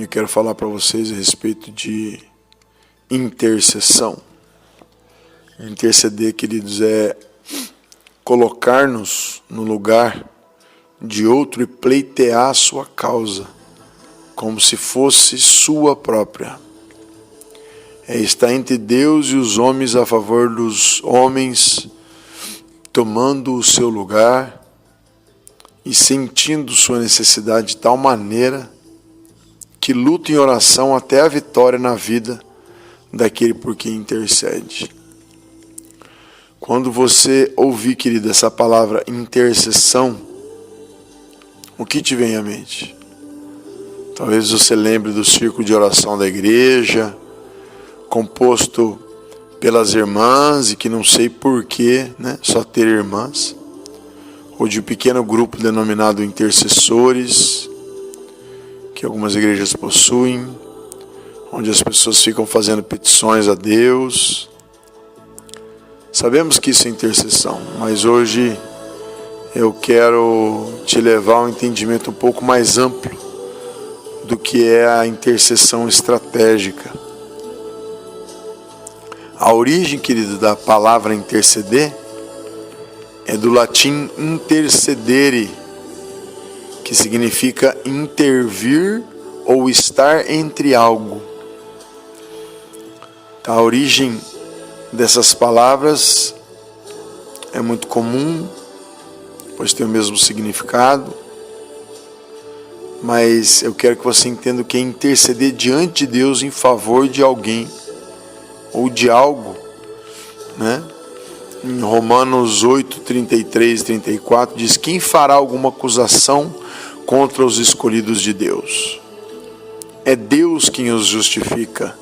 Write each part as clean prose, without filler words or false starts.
Eu quero falar para vocês a respeito de intercessão. Interceder, queridos, é colocar-nos no lugar de outro e pleitear a sua causa, como se fosse sua própria. É estar entre Deus e os homens a favor dos homens, tomando o seu lugar e sentindo sua necessidade de tal maneira que luta em oração até a vitória na vida daquele por quem intercede. Quando você ouvir, querido, essa palavra intercessão, o que te vem à mente? Talvez você lembre do círculo de oração da igreja, composto pelas irmãs, e que não sei porquê, só ter irmãs, ou de um pequeno grupo denominado intercessores, que algumas igrejas possuem, onde as pessoas ficam fazendo petições a Deus. Sabemos que isso é intercessão, mas hoje eu quero te levar a um entendimento um pouco mais amplo do que é a intercessão estratégica. A origem, querido, da palavra interceder é do latim intercedere, que significa intervir ou estar entre algo. A origem dessas palavras é muito comum, pois tem o mesmo significado, mas eu quero que você entenda o que é interceder diante de Deus em favor de alguém ou de algo, Em Romanos 8, 33 e 34 diz: quem fará alguma acusação contra os escolhidos de Deus? É Deus quem os justifica.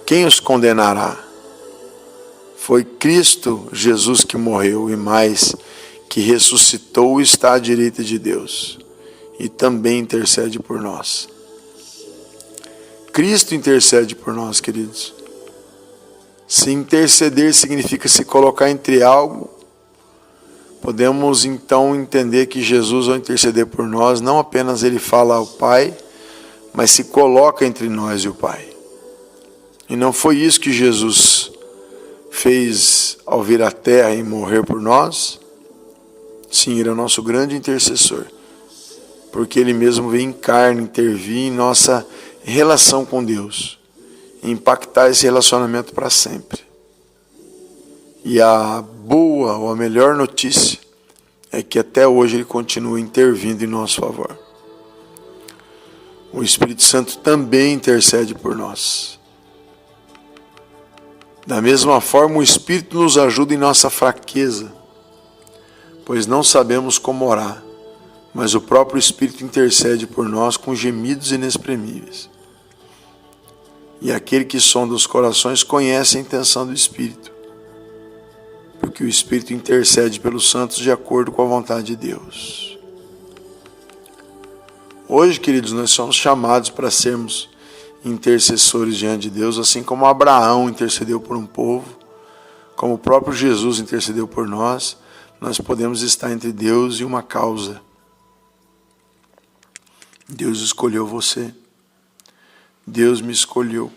Quem os condenará? Foi Cristo Jesus que morreu e mais, que ressuscitou e está à direita de Deus e também intercede por nós. Cristo intercede por nós, queridos. Se interceder significa se colocar entre algo, podemos então entender que Jesus, ao interceder por nós, não apenas ele fala ao Pai, mas se coloca entre nós e o Pai. E não foi isso que Jesus fez ao vir à terra e morrer por nós? Sim, ele é o nosso grande intercessor, porque ele mesmo veio em carne intervir em nossa relação com Deus, impactar esse relacionamento para sempre. E a boa ou a melhor notícia é que até hoje ele continua intervindo em nosso favor. O Espírito Santo também intercede por nós. Da mesma forma, o Espírito nos ajuda em nossa fraqueza, pois não sabemos como orar, mas o próprio Espírito intercede por nós com gemidos inexprimíveis. E aquele que sonda os corações conhece a intenção do Espírito, porque o Espírito intercede pelos santos de acordo com a vontade de Deus. Hoje, queridos, nós somos chamados para sermos intercessores diante de Deus, assim como Abraão intercedeu por um povo, como o próprio Jesus intercedeu por nós, nós podemos estar entre Deus e uma causa. Deus escolheu você. Deus me escolheu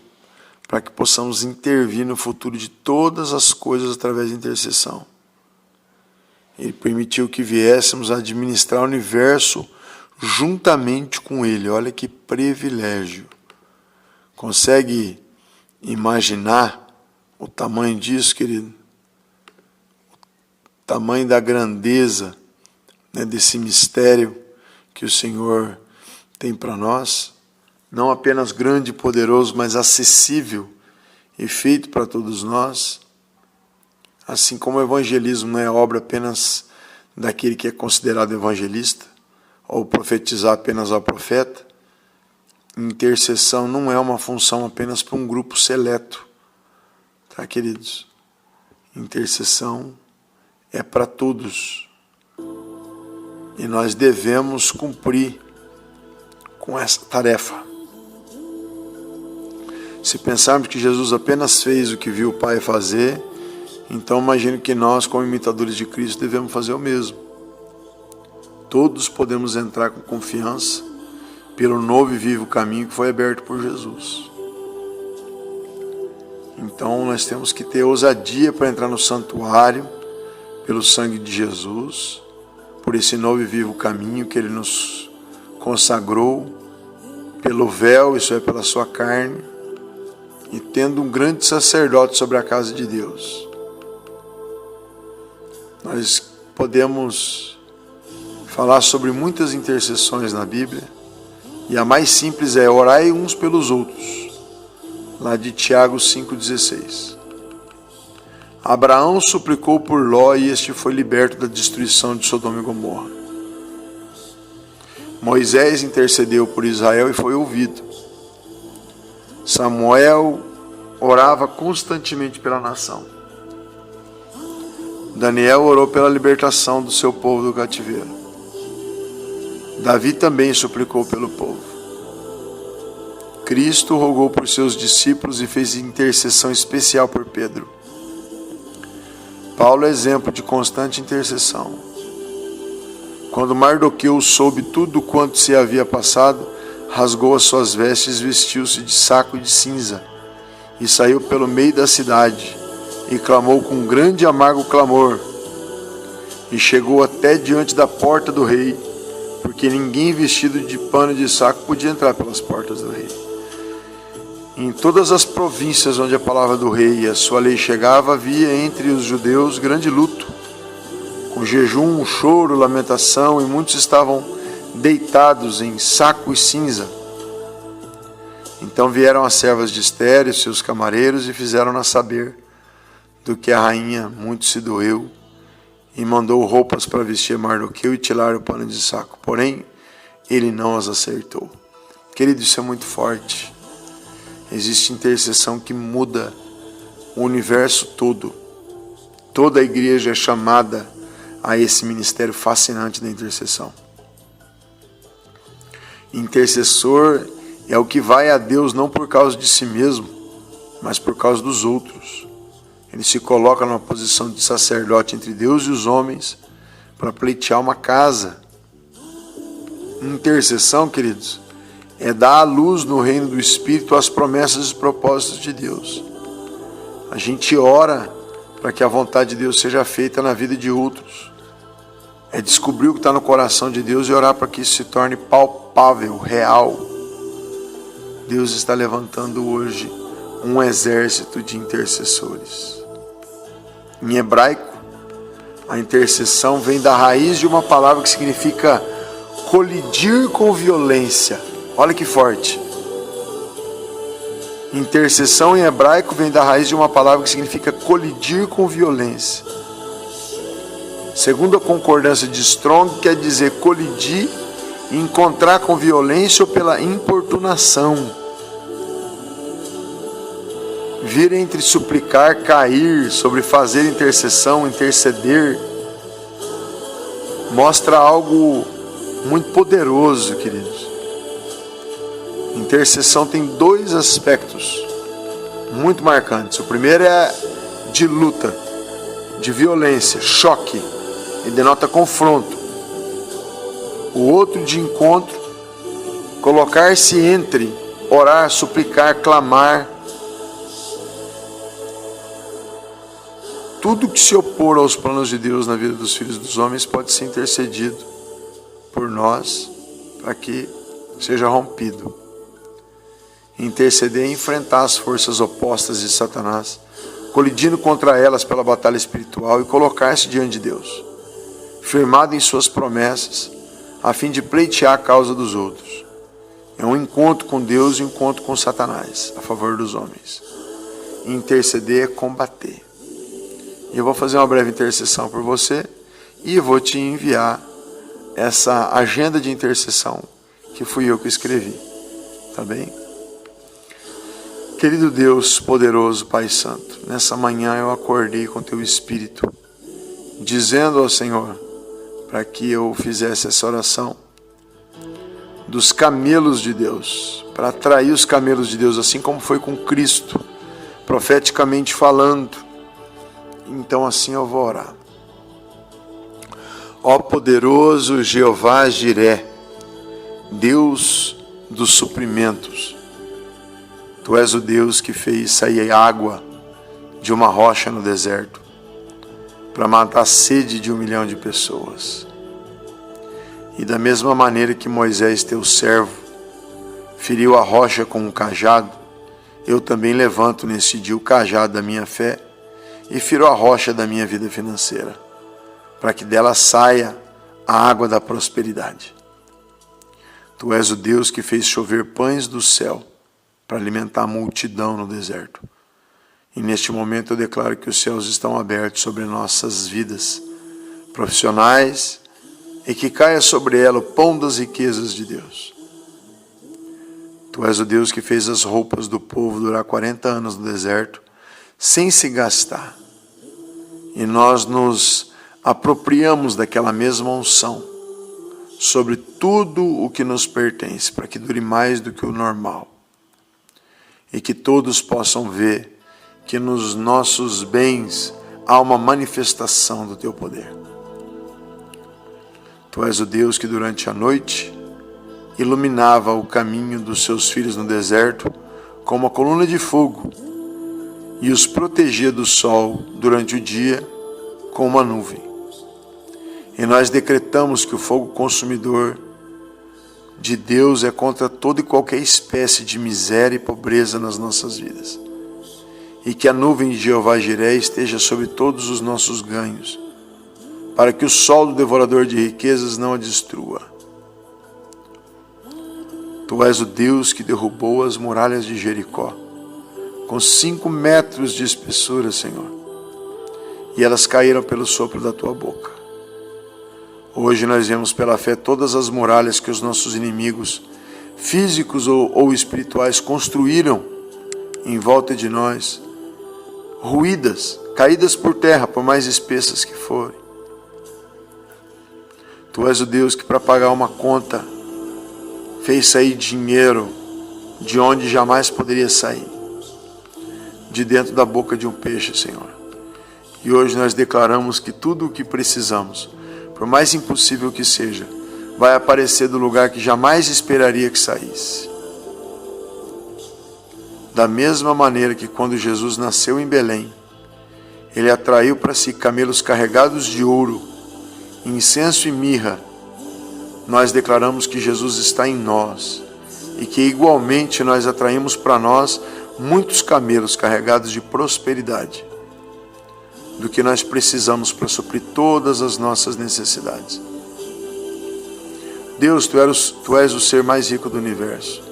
para que possamos intervir no futuro de todas as coisas através de intercessão. Ele permitiu que viéssemos a administrar o universo juntamente com Ele. Olha que privilégio. Consegue imaginar o tamanho disso, querido? O tamanho da grandeza, desse mistério que o Senhor tem para nós? Não apenas grande e poderoso, mas acessível e feito para todos nós. Assim como o evangelismo não é obra apenas daquele que é considerado evangelista, ou profetizar apenas ao profeta, intercessão não é uma função apenas para um grupo seleto, tá, queridos? Intercessão é para todos. E nós devemos cumprir com essa tarefa. Se pensarmos que Jesus apenas fez o que viu o Pai fazer, então imagino que nós, como imitadores de Cristo, devemos fazer o mesmo. Todos podemos entrar com confiança pelo novo e vivo caminho que foi aberto por Jesus. Então nós temos que ter ousadia para entrar no santuário, pelo sangue de Jesus, por esse novo e vivo caminho que Ele nos consagrou, pelo véu, isso é, pela sua carne, e tendo um grande sacerdote sobre a casa de Deus. Nós podemos falar sobre muitas intercessões na Bíblia, e a mais simples é orai uns pelos outros, lá de Tiago 5,16. Abraão suplicou por Ló e este foi liberto da destruição de Sodoma e Gomorra. Moisés intercedeu por Israel e foi ouvido. Samuel orava constantemente pela nação. Daniel orou pela libertação do seu povo do cativeiro. Davi também suplicou pelo povo. Cristo rogou por seus discípulos e fez intercessão especial por Pedro. Paulo é exemplo de constante intercessão. Quando Mardoqueu soube tudo quanto se havia passado, rasgou as suas vestes, vestiu-se de saco de cinza e saiu pelo meio da cidade e clamou com grande e amargo clamor e chegou até diante da porta do rei, porque ninguém vestido de pano de saco podia entrar pelas portas do rei. Em todas as províncias onde a palavra do rei e a sua lei chegava, havia entre os judeus grande luto, com jejum, choro, lamentação, e muitos estavam deitados em saco e cinza. Então vieram as servas de Ester e seus camareiros e fizeram-na saber do que a rainha muito se doeu, e mandou roupas para vestir Mardoqueu e tirar o pano de saco. Porém, ele não as acertou. Querido, isso é muito forte. Existe intercessão que muda o universo todo. Toda a igreja é chamada a esse ministério fascinante da intercessão. Intercessor é o que vai a Deus não por causa de si mesmo, mas por causa dos outros. Ele se coloca numa posição de sacerdote entre Deus e os homens para pleitear uma casa. Intercessão, queridos, é dar à luz no reino do Espírito as promessas e propósitos de Deus. A gente ora para que a vontade de Deus seja feita na vida de outros. É descobrir o que está no coração de Deus e orar para que isso se torne palpável, real. Deus está levantando hoje um exército de intercessores. Em hebraico, a intercessão vem da raiz de uma palavra que significa colidir com violência. Olha que forte. Intercessão em hebraico vem da raiz de uma palavra que significa colidir com violência. Segundo a concordância de Strong, quer dizer colidir, encontrar com violência ou pela importunação. Vir entre suplicar, cair, sobre fazer intercessão, interceder, mostra algo muito poderoso, queridos. Intercessão tem dois aspectos muito marcantes. O primeiro é de luta, de violência, choque, ele denota confronto. O outro de encontro, colocar-se entre, orar, suplicar, clamar. Tudo que se opor aos planos de Deus na vida dos filhos dos homens pode ser intercedido por nós para que seja rompido. Interceder é enfrentar as forças opostas de Satanás, colidindo contra elas pela batalha espiritual e colocar-se diante de Deus, firmado em suas promessas, a fim de pleitear a causa dos outros. É um encontro com Deus e um encontro com Satanás, a favor dos homens. Interceder é combater. Eu vou fazer uma breve intercessão por você e vou te enviar essa agenda de intercessão que fui eu que escrevi, tá bem? Querido Deus poderoso, Pai Santo, nessa manhã eu acordei com Teu Espírito, dizendo ao Senhor para que eu fizesse essa oração dos camelos de Deus, para atrair os camelos de Deus, assim como foi com Cristo, profeticamente falando. Então assim eu vou orar. Ó poderoso Jeová Jiré, Deus dos suprimentos. Tu és o Deus que fez sair água de uma rocha no deserto para matar a sede de 1 milhão de pessoas. E da mesma maneira que Moisés, teu servo, feriu a rocha com um cajado, eu também levanto nesse dia o cajado da minha fé e firo a rocha da minha vida financeira, para que dela saia a água da prosperidade. Tu és o Deus que fez chover pães do céu para alimentar a multidão no deserto. E neste momento eu declaro que os céus estão abertos sobre nossas vidas profissionais e que caia sobre ela o pão das riquezas de Deus. Tu és o Deus que fez as roupas do povo durar 40 anos no deserto sem se gastar. E nós nos apropriamos daquela mesma unção sobre tudo o que nos pertence, para que dure mais do que o normal. E que todos possam ver que nos nossos bens há uma manifestação do teu poder. Tu és o Deus que durante a noite iluminava o caminho dos seus filhos no deserto com uma coluna de fogo e os protegia do sol durante o dia com uma nuvem. E nós decretamos que o fogo consumidor de Deus é contra toda e qualquer espécie de miséria e pobreza nas nossas vidas. E que a nuvem de Jeová Jiré esteja sobre todos os nossos ganhos, para que o sol do devorador de riquezas não a destrua. Tu és o Deus que derrubou as muralhas de Jericó, com 5 metros de espessura, Senhor, e elas caíram pelo sopro da tua boca. Hoje nós vemos pela fé todas as muralhas que os nossos inimigos, físicos ou espirituais, construíram em volta de nós, ruídas, caídas por terra, por mais espessas que forem. Tu és o Deus que, para pagar uma conta, fez sair dinheiro de onde jamais poderia sair, de dentro da boca de um peixe, Senhor. E hoje nós declaramos que tudo o que precisamos, por mais impossível que seja, vai aparecer do lugar que jamais esperaria que saísse. Da mesma maneira que quando Jesus nasceu em Belém, ele atraiu para si camelos carregados de ouro, incenso e mirra, nós declaramos que Jesus está em nós e que igualmente nós atraímos para nós muitos camelos carregados de prosperidade, do que nós precisamos para suprir todas as nossas necessidades. Deus, tu és o ser mais rico do universo,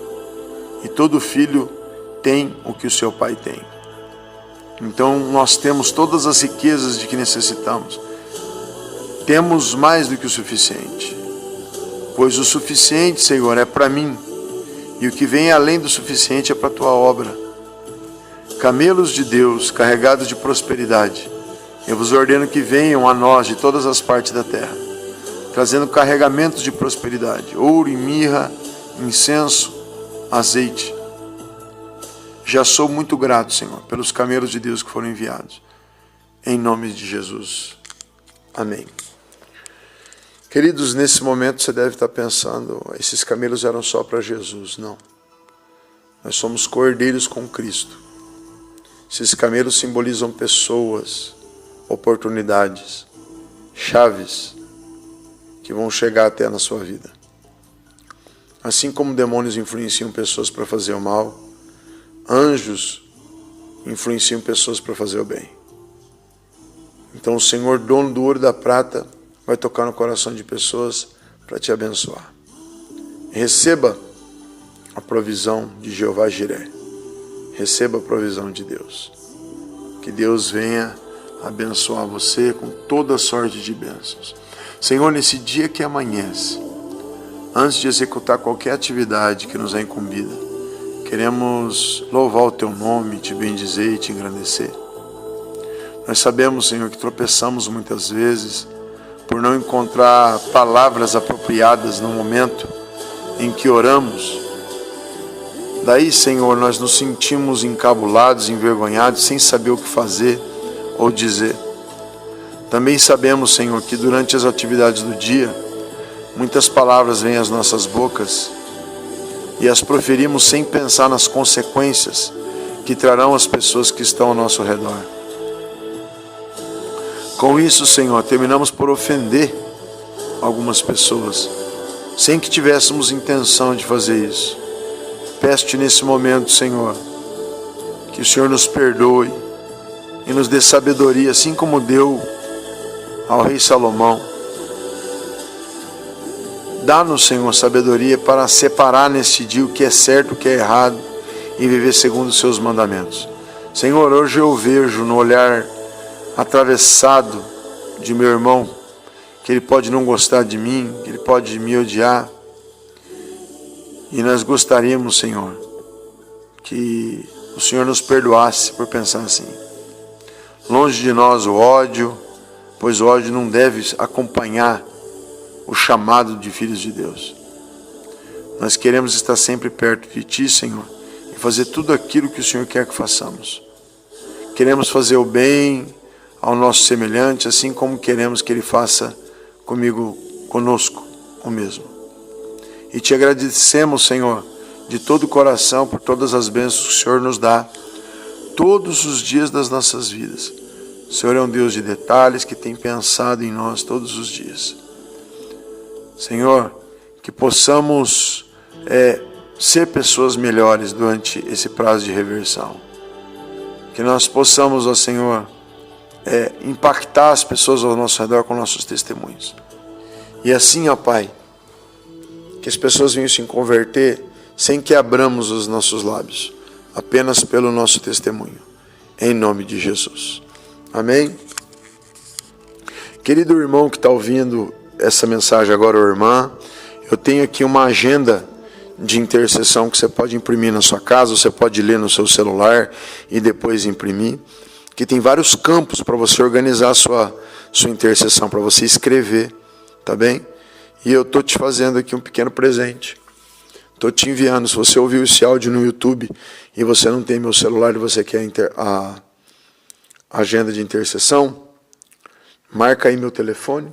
e todo filho tem o que o seu pai tem. Então nós temos todas as riquezas de que necessitamos. Temos mais do que o suficiente, pois o suficiente, Senhor, é para mim, e o que vem além do suficiente é para a tua obra. Camelos de Deus carregados de prosperidade, eu vos ordeno que venham a nós de todas as partes da terra, trazendo carregamentos de prosperidade, ouro e mirra, incenso, azeite. Já sou muito grato, Senhor, pelos camelos de Deus que foram enviados. Em nome de Jesus. Amém. Queridos, nesse momento você deve estar pensando, esses camelos eram só para Jesus. Não. Nós somos cordeiros com Cristo. Esses camelos simbolizam pessoas, oportunidades, chaves que vão chegar até na sua vida. Assim como demônios influenciam pessoas para fazer o mal, anjos influenciam pessoas para fazer o bem. Então o Senhor, dono do ouro e da prata, vai tocar no coração de pessoas para te abençoar. Receba a provisão de Jeová Jiré. Receba a provisão de Deus. Que Deus venha abençoar você com toda sorte de bênçãos. Senhor, nesse dia que amanhece, antes de executar qualquer atividade que nos é incumbida, queremos louvar o teu nome, te bendizer e te engrandecer. Nós sabemos, Senhor, que tropeçamos muitas vezes por não encontrar palavras apropriadas no momento em que oramos. Daí, Senhor, nós nos sentimos encabulados, envergonhados, sem saber o que fazer ou dizer. Também sabemos, Senhor, que durante as atividades do dia, muitas palavras vêm às nossas bocas e as proferimos sem pensar nas consequências que trarão as pessoas que estão ao nosso redor. Com isso, Senhor, terminamos por ofender algumas pessoas, sem que tivéssemos intenção de fazer isso. Peço-te nesse momento, Senhor, que o Senhor nos perdoe e nos dê sabedoria, assim como deu ao rei Salomão. Dá-nos, Senhor, sabedoria para separar neste dia o que é certo, o que é errado e viver segundo os seus mandamentos. Senhor, hoje eu vejo no olhar atravessado de meu irmão que ele pode não gostar de mim, que ele pode me odiar. E nós gostaríamos, Senhor, que o Senhor nos perdoasse por pensar assim. Longe de nós o ódio, pois o ódio não deve acompanhar o chamado de filhos de Deus. Nós queremos estar sempre perto de Ti, Senhor, e fazer tudo aquilo que o Senhor quer que façamos. Queremos fazer o bem ao nosso semelhante, assim como queremos que Ele faça conosco o mesmo. E Te agradecemos, Senhor, de todo o coração por todas as bênçãos que o Senhor nos dá todos os dias das nossas vidas. O Senhor é um Deus de detalhes que tem pensado em nós todos os dias. Senhor, que possamos ser pessoas melhores durante esse prazo de reversão. Que nós possamos, ó Senhor, impactar as pessoas ao nosso redor com nossos testemunhos. E assim, ó Pai, que as pessoas venham se converter sem que abramos os nossos lábios, apenas pelo nosso testemunho. Em nome de Jesus. Amém? Querido irmão que está ouvindo essa mensagem agora, ou irmã, eu tenho aqui uma agenda de intercessão que você pode imprimir na sua casa, você pode ler no seu celular e depois imprimir, que tem vários campos para você organizar a sua intercessão, para você escrever, tá bem? E eu estou te fazendo aqui um pequeno presente. Estou te enviando, se você ouviu esse áudio no YouTube e você não tem meu celular e você quer a agenda de intercessão, marca aí meu telefone,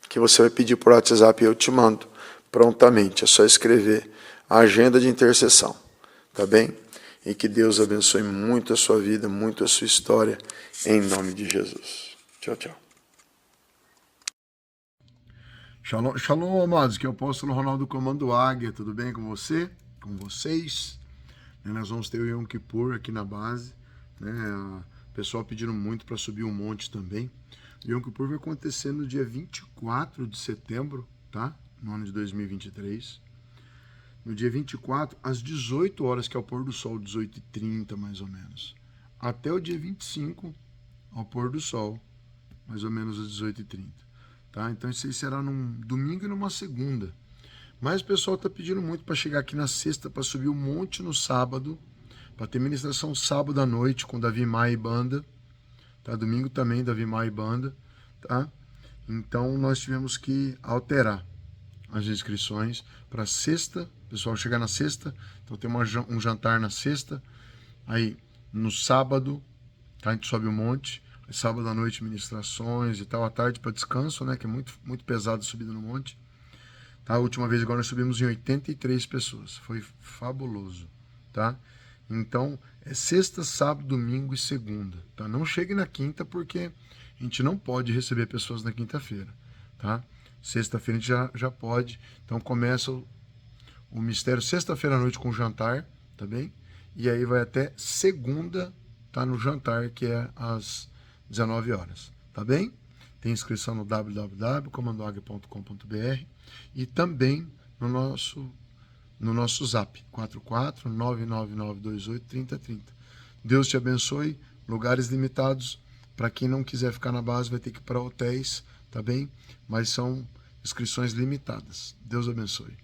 que você vai pedir por WhatsApp e eu te mando prontamente. É só escrever a agenda de intercessão, tá bem? E que Deus abençoe muito a sua vida, muito a sua história, em nome de Jesus. Tchau, tchau. Shalom, shalom, amados, que é o apóstolo Ronaldo Comando Águia, tudo bem com você? Com vocês? Nós vamos ter o Yom Kippur aqui na base, né? O pessoal pedindo muito para subir um monte também. O Yom Kippur vai acontecer no dia 24 de setembro, tá? No ano de 2023. No dia 24, às 18 horas, que é o pôr do sol, 18h30 mais ou menos. Até o dia 25, ao pôr do sol, mais ou menos às 18h30. Tá? Então isso aí será num domingo e numa segunda. Mas o pessoal está pedindo muito para chegar aqui na sexta, para subir um monte no sábado, para ter ministração sábado à noite com Davi Maia e banda. Tá? Domingo também, Davi Maia e banda. Tá? Então nós tivemos que alterar as inscrições para sexta. O pessoal chegar na sexta, então tem um jantar na sexta. Aí no sábado, tá? A gente sobe um monte. Sábado à noite ministrações e tal, à tarde para descanso, né, que é muito, muito pesado subida no monte. Tá? A última vez agora nós subimos em 83 pessoas, foi fabuloso, tá? Então, é sexta, sábado, domingo e segunda, tá? Não chegue na quinta porque a gente não pode receber pessoas na quinta-feira, tá? Sexta-feira a gente já pode, então começa o mistério sexta-feira à noite com o jantar, tá bem? E aí vai até segunda, tá, no jantar, que é às 19 horas, tá bem? Tem inscrição no www.comandoaguia.com.br e também no nosso zap, 44-99928-3030. Deus te abençoe, lugares limitados, para quem não quiser ficar na base vai ter que ir para hotéis, tá bem? Mas são inscrições limitadas. Deus abençoe.